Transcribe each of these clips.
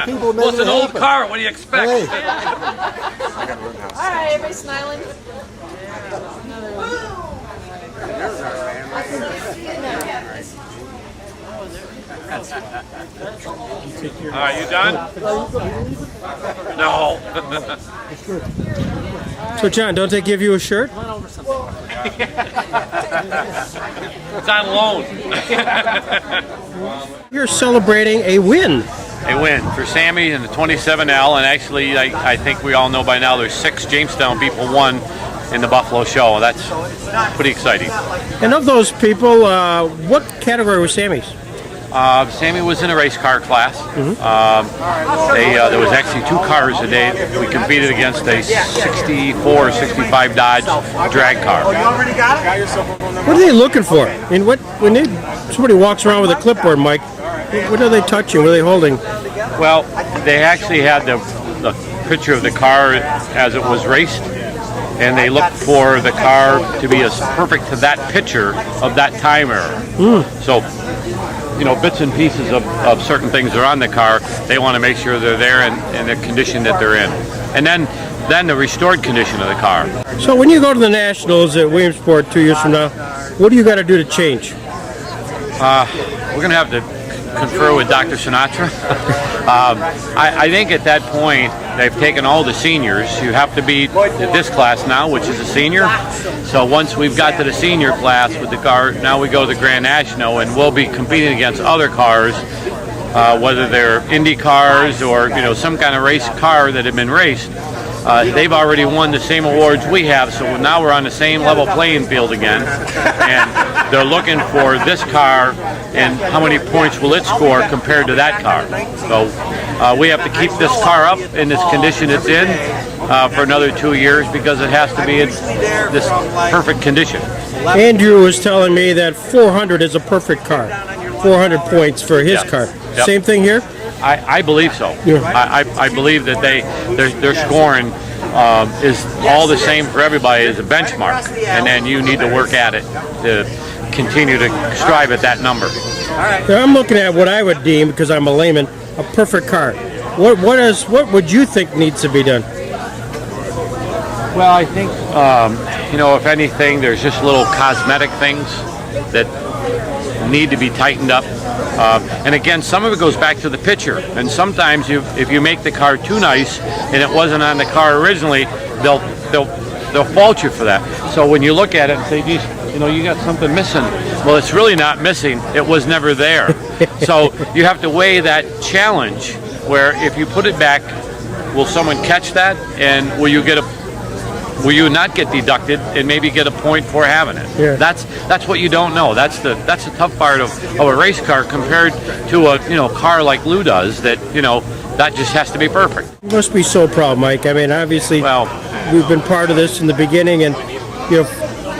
Yeah. Well, it's an old car. What do you expect? Hey. All right, everybody smiling. All right, you done? No. So, John, don't they give you a shirt? It's on loan. You're celebrating a win. A win for Sammy in the 27L, and actually, I think we all know by now there's 6 Jamestown people won in the Buffalo show. That's pretty exciting. And of those people, what category was Sammy's? Sammy was in a race car class. There was actually 2 cars a day. We competed against a 64 or 65 Dodge drag car. What are they looking for? And when somebody walks around with a clipboard, Mike, what are they touching? What are they holding? Well, they actually had the picture of the car as it was raced, and they looked for the car to be as perfect to that picture of that time era. So, you know, bits and pieces of certain things that are on the car, they want to make sure they're there in the condition that they're in. And then the restored condition of the car. So when you go to the Nationals at Williamsport 2 years from now, what do you got to do to change? We're going to have to confer with Dr. Sinatra. I think at that point, they've taken all the seniors. You have to be at this class now, which is a senior. So once we've got to the senior class with the car, now we go to the Grand National, and we'll be competing against other cars, whether they're Indy cars or, you know, some kind of race car that have been raced. They've already won the same awards we have, so now we're on the same level playing field again. And they're looking for this car and how many points will it score compared to that car. So we have to keep this car up in this condition it's in for another 2 years because it has to be in this perfect condition. Andrew was telling me that 400 is a perfect car. 400 points for his car. Yep. Same thing here? I believe so. Yeah. I believe that their scoring is all the same for everybody as a benchmark, and then you need to work at it to continue to strive at that number. Now, I'm looking at what I would deem, because I'm a layman, a perfect car. What would you think needs to be done? Well, I think you know, if anything, there's just little cosmetic things that need to be tightened up. And again, some of it goes back to the picture. And sometimes if you make the car too nice and it wasn't on the car originally, they'll fault you for that. So when you look at it and say, geez, you know, you got something missing. Well, it's really not missing. It was never there. So you have to weigh that challenge where if you put it back, will someone catch that? And will you not get deducted and maybe get a point for having it? Yeah. That's what you don't know. That's the tough part of a race car compared to a car like Lou does. That that just has to be perfect. You must be so proud, Mike. I mean, obviously, Well, we've been part of this in the beginning, and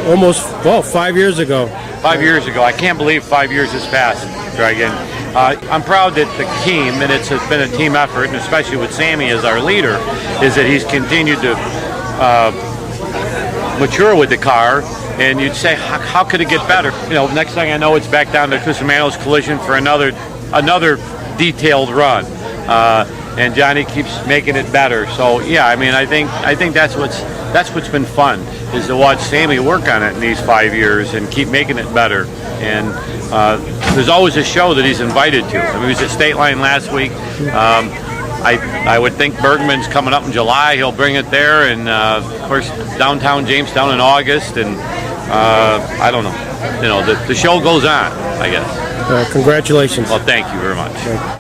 almost 5 years ago. 5 years ago, I can't believe 5 years has passed, Dragon. I'm proud that the team, and it's been a team effort, and especially with Sammy as our leader, is that he's continued to mature with the car, and you'd say, how could it get better? Next thing I know, it's back down to Cusimano's collision for another detailed run, and Johnny keeps making it better. So yeah, I mean, I think that's what's been fun, is to watch Sammy work on it in these 5 years and keep making it better. And there's always a show that he's invited to. I mean, he was at State Line last week. I would think Bergman's coming up in July. He'll bring it there, and of course downtown Jamestown in August. And I don't know. The show goes on, I guess. Congratulations. Well, thank you very much.